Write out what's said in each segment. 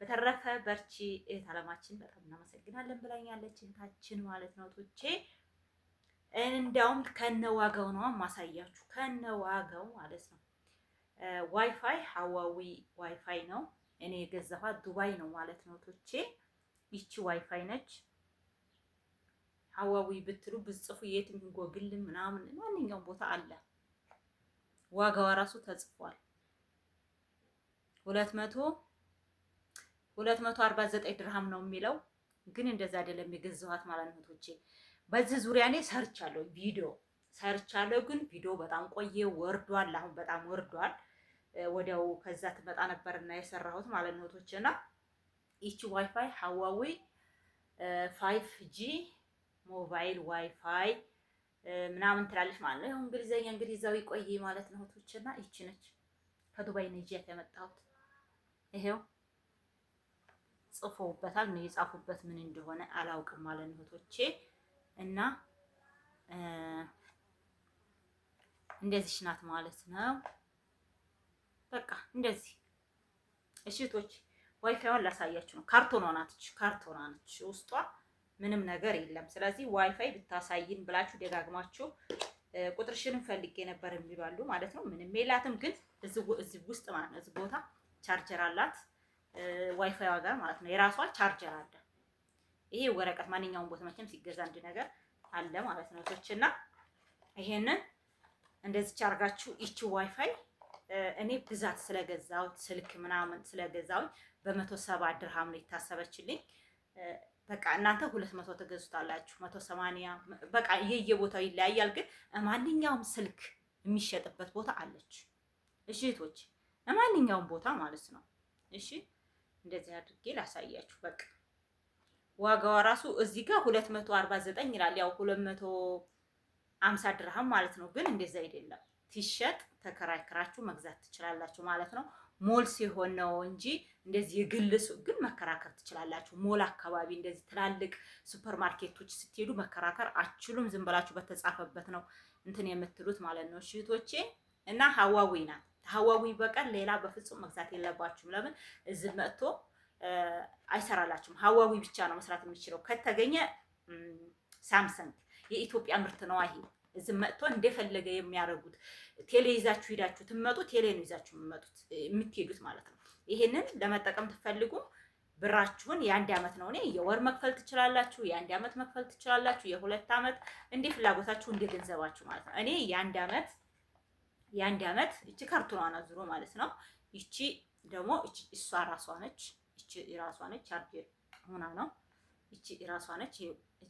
በተረፈ በርቺ እህት አለማችን በጣም እናመሰግናለን ብላኛለች እህታችን ማለት ነው ቶቼ። እንዲያውም ከነዋጋው ነው ማሳያችሁ ከነዋጋው ማለት ነው። ዋይፋይ ሀዋዊ ዋይፋይ ነው እኔ የገዛኋት ዱባይ ነው ማለት ነው ቶቼ። ይቺ ዋይፋይ ነች። ሀዋዊ ብትሉ ብጽፉ የትም ጎግል ምናምን ማንኛውም ቦታ አለ። ዋጋዋ ራሱ ተጽፏል። 249 ድርሃም ነው የሚለው፣ ግን እንደዛ አይደለም የገዛኋት ማለት ነው ቶቼ። በዚህ ዙሪያ እኔ ሰርቻለሁ፣ ቪዲዮ ሰርቻለሁ፣ ግን ቪዲዮ በጣም ቆየ ወርዷል። አሁን በጣም ወርዷል። ወዲያው ከዛ ትመጣ ነበርና የሰራሁት ማለት ነው ቶቼና ይቺ ዋይፋይ ሀዋዊ 5G ሞባይል ዋይፋይ ምናምን ትላለች ማለት ነው። እንግሊዘኛ እንግሊዛዊ ቆይ ማለት ነው ቶቼና ይቺ ነች። ከዱባይ ነው ይዤት የመጣሁት። ይሄው ጽፎበታል ነው የጻፉበት ምን እንደሆነ አላውቅም ማለት ነው ቶቼ። እና እንደዚህ ናት ማለት ነው። በቃ እንደዚህ እሺቶች ዋይፋይዋን ላሳያችሁ ነው። ካርቶኗ ናት፣ ካርቶኗ ነች፣ ውስጧ ምንም ነገር የለም። ስለዚህ ዋይፋይ ብታሳይን ብላችሁ ደጋግማችሁ ቁጥርሽንም ፈልጌ ነበር የሚባሉ ማለት ነው። ምንም የላትም፣ ግን እዚህ ውስጥ ማለት ነው እዚህ ቦታ ቻርጀር አላት ዋይፋይዋ ጋር ማለት ነው። የራሷ ቻርጀር አለ። ይሄ ወረቀት ማንኛውም ቦታ መቼም ሲገዛ አንድ ነገር አለ ማለት ነው ቶችና ይሄንን እንደዚህ ቻርጋችሁ ይቺ ዋይፋይ እኔ ብዛት ስለገዛሁት ስልክ ምናምን ስለገዛሁኝ በ170 ድርሃም ነው የታሰበችልኝ። በቃ እናንተ 200 ትገዙታላችሁ፣ 180 በቃ የየቦታው ይለያያል። ግን ማንኛውም ስልክ የሚሸጥበት ቦታ አለች። እሺ እህቶች፣ ማንኛውም ቦታ ማለት ነው። እሺ እንደዚህ አድርጌ ላሳያችሁ። በቃ ዋጋዋ ራሱ እዚህ ጋር 249 ይላል። ያው 250 ድርሃም ማለት ነው። ግን እንደዛ አይደለም። ሲሸጥ ተከራክራችሁ መግዛት ትችላላችሁ ማለት ነው። ሞል ሲሆን ነው እንጂ እንደዚህ የግል ግን መከራከር ትችላላችሁ። ሞል አካባቢ እንደዚህ ትላልቅ ሱፐር ማርኬቶች ስትሄዱ መከራከር አችሉም። ዝም ብላችሁ በተጻፈበት ነው እንትን የምትሉት ማለት ነው እህቶቼ። እና ሀዋዊ ናት። ሀዋዊ በቀር ሌላ በፍጹም መግዛት የለባችሁም። ለምን እዚህ መጥቶ አይሰራላችሁም። ሀዋዊ ብቻ ነው መስራት የሚችለው። ከተገኘ ሳምሰንግ የኢትዮጵያ ምርት ነው። ይሄ እዚህ መጥቶ እንደፈለገ የሚያደርጉት ቴሌ ይዛችሁ ሄዳችሁ ትመጡ፣ ቴሌ ነው ይዛችሁ የምትሄዱት ማለት ነው። ይሄንን ለመጠቀም ትፈልጉ ብራችሁን የአንድ ዓመት ነው። እኔ የወር መክፈል ትችላላችሁ፣ የአንድ ዓመት መክፈል ትችላላችሁ፣ የሁለት ዓመት እንደ ፍላጎታችሁ እንደ ገንዘባችሁ ማለት ነው። እኔ የአንድ ዓመት እቺ ካርቶኗ ናት ዙሮ ማለት ነው። ይቺ ደግሞ እሷ ራሷ ነች። ይቺ ራሷ ነች፣ ቻርጀር ሆና ነው። ይቺ ራሷ ነች፣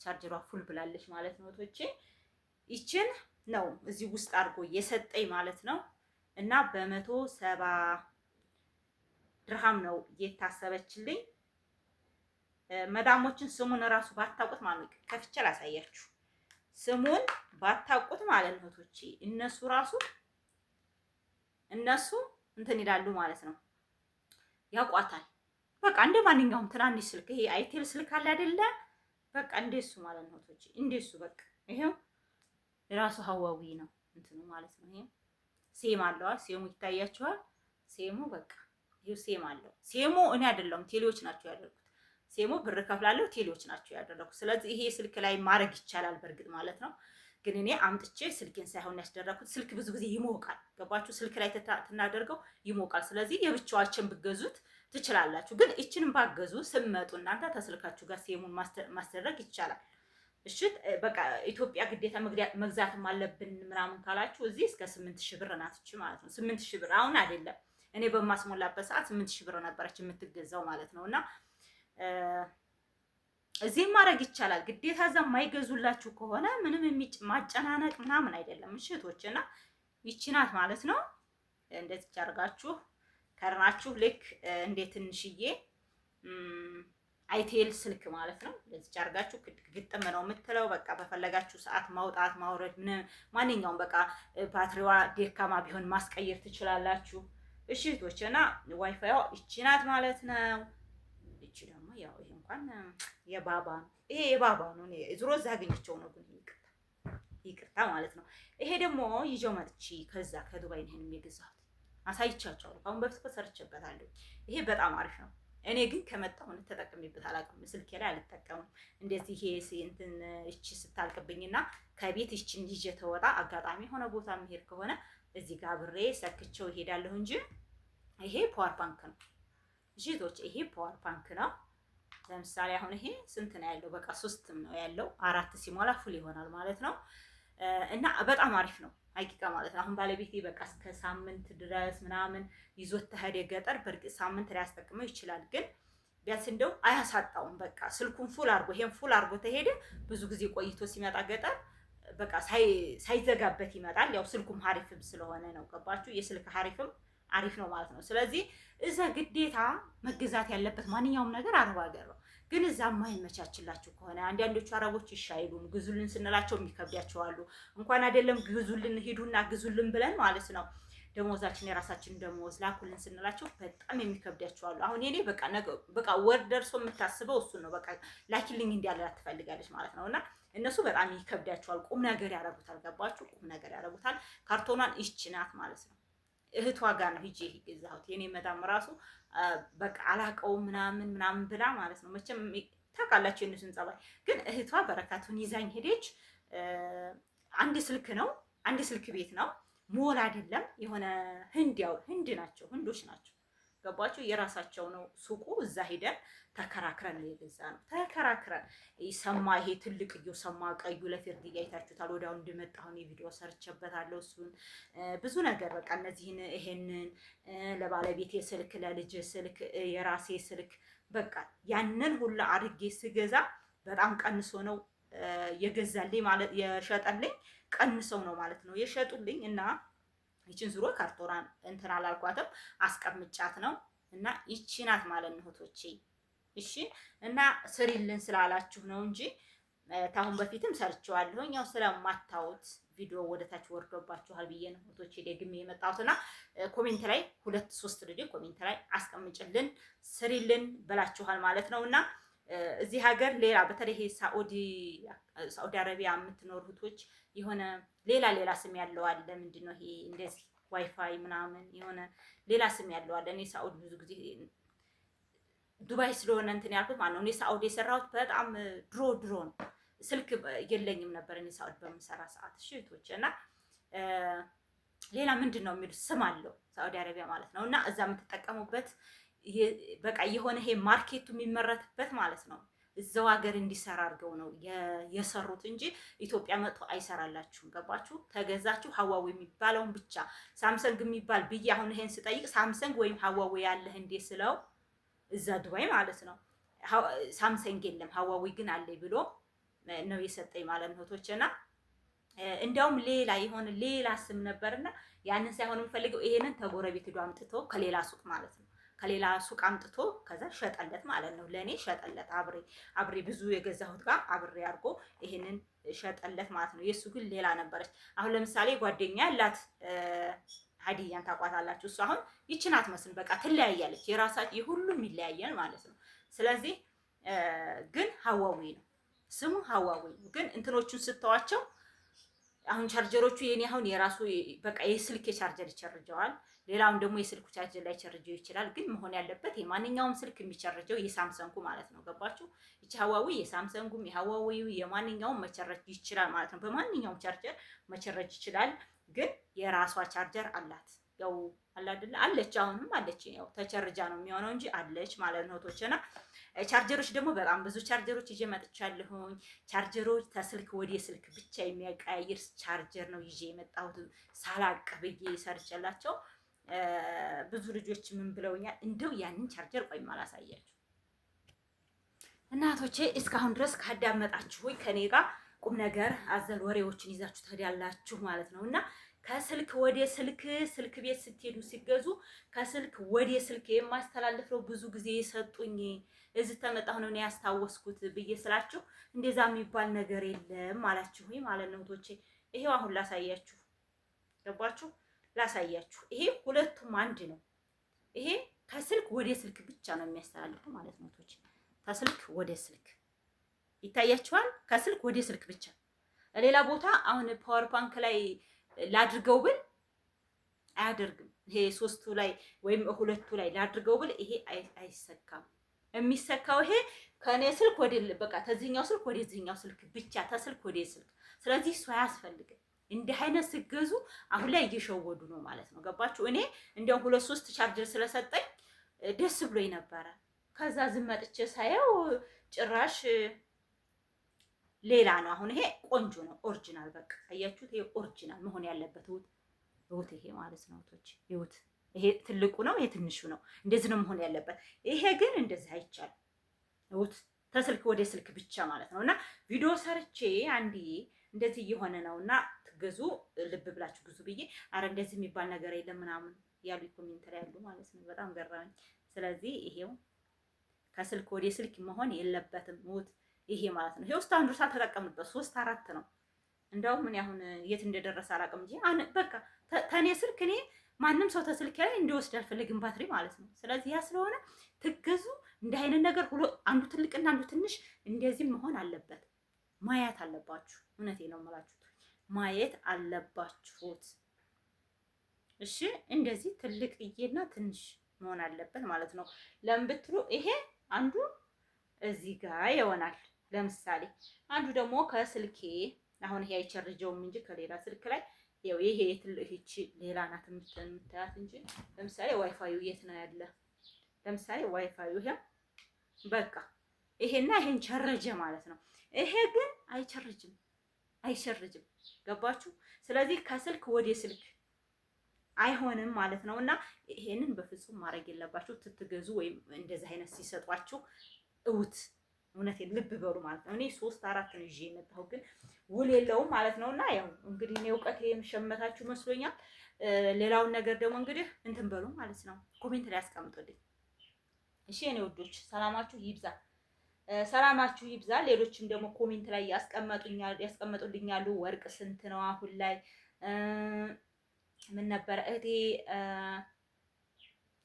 ቻርጀሯ ፉል ብላለች ማለት ነው ቶቼ። ይችን ነው እዚህ ውስጥ አድርጎ የሰጠኝ ማለት ነው። እና በ170 ድርሃም ነው የታሰበችልኝ። መዳሞችን ስሙን እራሱ ባታውቁት ማለት ነው፣ ከፍቼ ላሳያችሁ። ስሙን ባታውቁት ማለት ነው ቶቼ፣ እነሱ እንትን ይላሉ ማለት ነው፣ ያውቋታል። በቃ እንደ ማንኛውም ትናንሽ ስልክ ይሄ አይቴል ስልክ አለ አይደለ? በቃ እንደሱ ማለት ነው ቶቼ፣ እንደሱ በቃ ይሄው የራሱ ሀዋዊ ነው እንትኑ ማለት ነው። ይሄ ሴም አለው። ሴሙ ይታያችኋል። ሴሙ በቃ ይሄው ሴም አለው። ሴሙ እኔ አይደለሁም ቴሌዎች ናቸው ያደረጉት። ሴሙ ብር ከፍላለሁ፣ ቴሌዎች ናቸው ያደረጉት። ስለዚህ ይሄ ስልክ ላይ ማድረግ ይቻላል በእርግጥ ማለት ነው። ግን እኔ አምጥቼ ስልኬን ሳይሆን ያስደረኩት። ስልክ ብዙ ጊዜ ይሞቃል። ገባችሁ? ስልክ ላይ ትናደርገው ይሞቃል። ስለዚህ የብቻዋችን ብገዙት ትችላላችሁ። ግን እችንም ባገዙ ስመጡ እናንተ ተስልካችሁ ጋር ሴሙን ማስደረግ ይቻላል። እሺ በቃ ኢትዮጵያ ግዴታ መግዛትም አለብን ምናምን ካላችሁ እዚህ እስከ 8000 ብር ናትች ማለት ነው። 8000 ብር አሁን አይደለም እኔ በማስሞላበት ሰዓት 8000 ብር ነበረች የምትገዛው ማለት ነውና እዚህ ማድረግ ይቻላል። ግዴታ እዛ የማይገዙላችሁ ከሆነ ምንም ማጨናነቅ ምናምን አይደለም። እሺ እህቶችና ይቺ ናት ማለት ነው። እንደዚህ አድርጋችሁ ከርናችሁ ልክ እንደ ትንሽዬ አይቴል ስልክ ማለት ነው። ለዚህ አድርጋችሁ ግጥም ነው የምትለው። በቃ በፈለጋችሁ ሰዓት ማውጣት ማውረድ ማንኛውም በቃ ባትሪዋ ደካማ ቢሆን ማስቀየር ትችላላችሁ። እሺ እህቶችና ዋይፋይዋ ይቺ ናት ማለት ነው። ይቺ ደግሞ ያው ይሄ እንኳን የባባ ነው። ይሄ የባባ ነው። እኔ ዙሮ እዛ አገኘቸው ነው ግን ይቅርታ ማለት ነው። ይሄ ደግሞ ይዤው መጥቼ ከዛ ከዱባይ ነው የገዛሁት። አሳይቻቸዋለሁ። አሁን በፊት ሰርቼበታለሁ። ይሄ በጣም አሪፍ ነው። እኔ ግን ከመጣሁ ተጠቅሜበት አላውቅም። ስልኬ ላይ አልጠቀምም። እንደዚህ ይሄ እንትን እቺ ስታልቅብኝና ከቤት እቺን ይዤ ተወጣ አጋጣሚ የሆነ ቦታ መሄድ ከሆነ እዚህ ጋር ብሬ ሰክቼው ይሄዳለሁ እንጂ ይሄ ፓወር ባንክ ነው እሺቶች፣ ይሄ ፓወር ባንክ ነው። ለምሳሌ አሁን ይሄ ስንት ነው ያለው? በቃ 3 ነው ያለው። 4 ሲሞላ ፉል ይሆናል ማለት ነው። እና በጣም አሪፍ ነው ሀቂቃ ማለት ነው። አሁን ባለቤቴ በቃ እስከ ሳምንት ድረስ ምናምን ይዞት ተሄደ ገጠር። በእርግጥ ሳምንት ሊያስጠቅመው ይችላል፣ ግን ቢያንስ እንደው አያሳጣውም። በቃ ስልኩን ፉል አድርጎ ይሄን ፉል አድርጎ ተሄደ ብዙ ጊዜ ቆይቶ ሲመጣ ገጠር በቃ ሳይዘጋበት ይመጣል። ያው ስልኩም ሀሪፍም ስለሆነ ነው። ገባችሁ? የስልክ ሀሪፍም አሪፍ ነው ማለት ነው። ስለዚህ እዛ ግዴታ መገዛት ያለበት ማንኛውም ነገር አረብ ሀገር ነው። ግን እዛ የማይመቻችላችሁ ከሆነ አንዳንዶቹ አረቦች ይሻይሉም ግዙልን ስንላቸው የሚከብዳቸው አሉ። እንኳን አይደለም ግዙልን ሂዱና ግዙልን ብለን ማለት ነው ደሞዛችን የራሳችን ደሞዝ ላኩልን ስንላቸው በጣም የሚከብዳቸው አሉ። አሁን እኔ በቃ ወር ደርሶ የምታስበው እሱን ነው። በቃ ላኪልኝ እንዲያላት ትፈልጋለች ማለት ነው። እና እነሱ በጣም ይከብዳቸዋል። ቁም ነገር ያደርጉታል። ገባችሁ? ቁም ነገር ያደርጉታል። ካርቶኗን ይህች ናት ማለት ነው። እህቷ ጋር ነው ሂጄ የገዛሁት። የኔ መዳም ራሱ በቃ አላቀውም ምናምን ብላ ማለት ነው። መቼም ታውቃላችሁ የእነሱን ጸባይ። ግን እህቷ በረካቱን ይዛኝ ሄደች። አንድ ስልክ ነው፣ አንድ ስልክ ቤት ነው፣ ሞል አይደለም። የሆነ ህንዶች ናቸው። ገባችሁ? የራሳቸው ነው ሱቁ። እዛ ሄደን ተከራክረን ነው የገዛ ነው። ተከራክረን ሰማ፣ ይሄ ትልቅዬው ሰማ ቀዩ ለፊርድ እያይታችሁታል። ወዲያው እንደመጣሁን የቪዲዮ ሰርቼበታለሁ። እሱን ብዙ ነገር በቃ እነዚህን ይሄንን ለባለቤቴ ስልክ፣ ለልጅ ስልክ፣ የራሴ ስልክ በቃ ያንን ሁላ አድርጌ ስገዛ በጣም ቀንሶ ነው የገዛልኝ ማለት የሸጠልኝ ቀንሰው ነው ማለት ነው የሸጡልኝ። እና ይችን ዙሮ ካርቶራን እንትን አላልኳትም አስቀምጫት ነው። እና ይቺ ናት ማለት ነው እህቶቼ። እሺ እና ስሪልን ስላላችሁ ነው እንጂ ታሁን በፊትም ሰርቼዋለሁ። ያው ስለማታውት ቪዲዮ ወደታች ወርዶባችኋል ብዬ ነው እህቶቼ ደግሜ የመጣሁትና ኮሜንት ላይ 2-3 ልጅ ኮሜንት ላይ አስቀምጭልን ስሪልን ብላችኋል ማለት ነው። እና እዚህ ሀገር ሌላ በተለይ ሳኡዲ አረቢያ የምትኖሩ እህቶች የሆነ ሌላ ስም ያለው አለ። ምንድነው ይሄ እንደዚህ ዋይፋይ ምናምን የሆነ ሌላ ስም ያለው አለ። እኔ ሳኡዲ ብዙ ጊዜ ዱባይ ስለሆነ እንትን ያልኩት ማለት ነው። እኔ ሳኡዲ የሰራሁት በጣም ድሮ ነው። ስልክ የለኝም ነበር እኔ ሳኡዲ በምሰራ ሰዓት። እሺ እህቶች፣ እና ሌላ ምንድነው የሚሉት ስም አለው ሳኡዲ አረቢያ ማለት ነው። እና እዛ የምትጠቀሙበት በቃ የሆነ ይሄ ማርኬቱ የሚመረትበት ማለት ነው እዛው ሀገር እንዲሰራ አድርገው ነው የሰሩት እንጂ ኢትዮጵያ መጥቶ አይሰራላችሁም። ገባችሁ? ተገዛችሁ ሀዋዌ የሚባለውን ብቻ ሳምሰንግ የሚባል ብዬ አሁን ይሄን ስጠይቅ ሳምሰንግ ወይም ሀዋዌ ያለህ እንዴ ስለው እዛ ዱባይ ማለት ነው ሳምሰንግ የለም ሀዋዌ ግን አለ ብሎ ነው የሰጠኝ ማለት ነው እህቶቼና እንዲያውም ሌላ ስም ነበርና ያንን ሳይሆን የምፈልገው ይሄንን ተጎረቤት ሄዶ አምጥቶ ከሌላ ሱቅ ማለት ነው ከሌላ ሱቅ አምጥቶ ከዛ ሸጠለት ማለት ነው። ለኔ ሸጠለት አብሬ ብዙ የገዛሁት ጋር አብሬ አድርጎ ይሄንን ሸጠለት ማለት ነው። የሱ ግን ሌላ ነበረች። አሁን ለምሳሌ ጓደኛ ያላት ሀዲያን ታቋታላችሁ። እሱ አሁን ይችን አትመስል በቃ ትለያያለች። የራሳቸው የሁሉም ይለያያል ማለት ነው። ስለዚህ ግን ሀዋዌ ነው ስሙ ሀዋዌ ነው። ግን እንትኖቹን ስተዋቸው አሁን ቻርጀሮቹ የኔ አሁን የራሱ በቃ የስልክ ቻርጀር ይቸርጀዋል። ሌላውን ደግሞ የስልኩ ቻርጀር ላይ ቸርጀው ይችላል። ግን መሆን ያለበት የማንኛውም ስልክ የሚቸርጀው የሳምሰንጉ ማለት ነው። ገባችሁ? እቺ ሀዋዌ የሳምሰንጉም የሀዋዌው የማንኛውም መቸረጅ ይችላል ማለት ነው። በማንኛውም ቻርጀር መቸረጅ ይችላል። ግን የራሷ ቻርጀር አላት። ያው አላደለ አለች፣ አሁንም አለች። ያው ተቸርጃ ነው የሚሆነው እንጂ አለች ማለት ነው ቶችና ቻርጀሮች ደግሞ በጣም ብዙ ቻርጀሮች ይዤ መጥቻለሁኝ። ቻርጀሮች ተስልክ ወደ ስልክ ብቻ የሚያቀያይር ቻርጀር ነው ይዤ የመጣሁት ሳላቅ ብዬ ሰርቼላቸው ብዙ ልጆች ምን ብለውኛል፣ እንደው ያንን ቻርጀር ቆይማ አላሳያችሁ እናቶቼ። እስካሁን ድረስ ካዳመጣችሁ ወይ ከኔ ጋር ቁም ነገር አዘል ወሬዎችን ይዛችሁ ትሄዳላችሁ ማለት ነው። እና ከስልክ ወደ ስልክ ቤት ስትሄዱ ሲገዙ ከስልክ ወደ ስልክ የማስተላልፈው ብዙ ጊዜ የሰጡኝ እዚህ ተመጣሁ ነው ያስታወስኩት ብዬ ስላችሁ እንደዛ የሚባል ነገር የለም አላችሁ ማለት ነው እህቶቼ። ይሄው አሁን ላሳያችሁ፣ ገባችሁ? ላሳያችሁ። ይሄ ሁለቱም አንድ ነው። ይሄ ከስልክ ወደ ስልክ ብቻ ነው የሚያስተላልፈው ማለት ነው እህቶቼ። ከስልክ ወደ ስልክ ይታያችኋል። ከስልክ ወደ ስልክ ብቻ። ሌላ ቦታ አሁን ፓወር ባንክ ላይ ላድርገው ብል አያደርግም። ይሄ ሶስቱ ላይ ወይም ሁለቱ ላይ ላድርገው ብል ይሄ አይሰካም። የሚሰካው ይሄ ከኔ ስልክ ወደ በቃ ተዚህኛው ስልክ ወደ ዚህኛው ስልክ ብቻ ተስልክ ወደ ስልክ። ስለዚህ እሱ አያስፈልግም። እንዲህ አይነት ስገዙ አሁን ላይ እየሸወዱ ነው ማለት ነው። ገባችሁ? እኔ እንዲያው 2-3 ቻርጀር ስለሰጠኝ ደስ ብሎኝ ነበረ። ከዛ ዝም መጥቼ ሳየው ጭራሽ ሌላ ነው። አሁን ይሄ ቆንጆ ነው፣ ኦሪጂናል በቃ አያችሁት? ይሄ ኦሪጂናል መሆን ያለበት እውት ይሄ ማለት ነው። እውቶች ይሁት ይሄ ትልቁ ነው፣ ይሄ ትንሹ ነው። እንደዚህ ነው መሆን ያለበት። ይሄ ግን እንደዚህ አይቻልም። እውት ተስልክ ወደ ስልክ ብቻ ማለት ነው። እና ቪዲዮ ሰርቼ አንዴ እንደዚህ እየሆነ ነውና ትገዙ ልብ ብላችሁ ግዙ ብዬ አረ እንደዚህ የሚባል ነገር የለም ምናምን ያሉ ኮሜንተር ያሉ ማለት ነው። በጣም ገራኝ። ስለዚህ ይሄው ከስልክ ወደ ስልክ መሆን የለበትም እውት ይሄ ማለት ነው። ይሄ ውስጥ አንዱ ሳልተጠቀምበት 3-4 ነው። እንደውም ምን አሁን የት እንደደረሰ አላውቅም እንጂ በቃ ተኔ ስልክ እኔ ማንም ሰው ተስልክ ላይ እንዲወስድ አልፈልግም ባትሪ ማለት ነው። ስለዚህ ያ ስለሆነ ትገዙ እንዲህ አይነት ነገር አንዱ ትልቅና አንዱ ትንሽ እንደዚህ መሆን አለበት። ማየት አለባችሁ። እውነቴ ነው የምላችሁ ማየት አለባችሁት። እሺ እንደዚህ ትልቅዬና ትንሽ መሆን አለበት ማለት ነው። ለምን ብትሉ ይሄ አንዱ እዚህ ጋር ይሆናል። ለምሳሌ አንዱ ደግሞ ከስልኬ አሁን ይሄ አይቸርጀውም እንጂ ከሌላ ስልክ ላይ ያው ይሄ ትልህቺ ሌላ ናት የምታያት እንጂ ለምሳሌ ዋይፋዩ የት ነው ያለ? ለምሳሌ ዋይፋዩ ይሄ በቃ ይሄና ይሄን ቸረጀ ማለት ነው። ይሄ ግን አይቸርጅም። ገባችሁ? ስለዚህ ከስልክ ወደ ስልክ አይሆንም ማለት ነው። እና ይሄንን በፍጹም ማድረግ የለባችሁ ትትገዙ ወይም እንደዚህ አይነት ሲሰጧችሁ እውት እውነቴን ልብ በሉ ማለት ነው። እኔ 3-4 ነው ይዤ የመጣሁ ግን ውል የለውም ማለት ነው። እና ያው እንግዲህ እኔ እውቀት የምሸመታችሁ መስሎኛል። ሌላውን ነገር ደግሞ እንግዲህ እንትን በሉ ማለት ነው። ኮሜንት ላይ አስቀምጡልኝ እሺ የኔ ውዶች፣ ሰላማችሁ ይብዛ፣ ሰላማችሁ ይብዛ። ሌሎችም ደግሞ ኮሜንት ላይ ያስቀምጡልኛሉ። ወርቅ ስንት ነው አሁን ላይ? ምን ነበር እህቴ?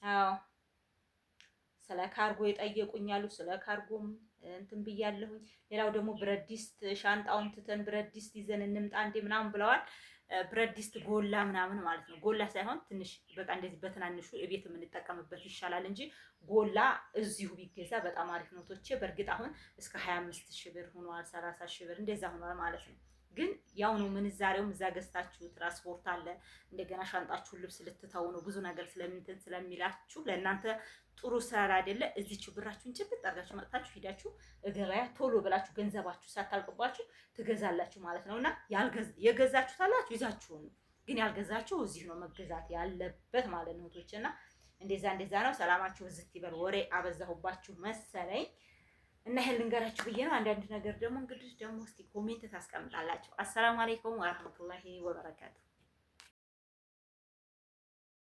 አዎ ስለ ካርጎ የጠየቁኛሉ። ስለ ካርጎም እንትን ብያለሁኝ። ሌላው ደግሞ ብረት ድስት ሻንጣውን ትተን ብረት ድስት ይዘን እንምጣ እንዴ ምናምን ብለዋል። ብረት ድስት ጎላ ምናምን ማለት ነው። ጎላ ሳይሆን ትንሽ በቃ እንደዚህ በትናንሹ እቤት የምንጠቀምበት ይሻላል እንጂ ጎላ እዚሁ ቢገዛ በጣም አሪፍ ነው ቶቼ። በእርግጥ አሁን እስከ 25,000 ብር ሆኗል፣ 30,000 ብር እንደዛ ሆኗል ማለት ነው። ግን ያው ነው ምንዛሬውም እዛ ገዝታችሁ ትራንስፖርት አለ። እንደገና ሻንጣችሁን ልብስ ልትተው ነው ብዙ ነገር ስለምንትን ስለሚላችሁ ለእናንተ ጥሩ ስራ አይደለ። እዚችው ብራችሁን ጭብጥ አድርጋችሁ መጥታችሁ ሄዳችሁ ገበያ ቶሎ ብላችሁ ገንዘባችሁ ሳታልቅባችሁ ትገዛላችሁ ማለት ነውና የገዛችሁት አላችሁ ይዛችሁ ነው። ግን ያልገዛችሁ እዚህ ነው መገዛት ያለበት ማለት ነው ቶችና እንደዛ ነው። ሰላማችሁ እዚህ ይበል። ወሬ አበዛሁባችሁ መሰለኝ እና ይሄን ልንገራችሁ ብዬ ነው። አንዳንድ ነገር ደግሞ እንግዲህ ደግሞ እስቲ ኮሜንት ታስቀምጣላችሁ። አሰላሙ አለይኩም ወራህመቱላሂ ወበረካቱ።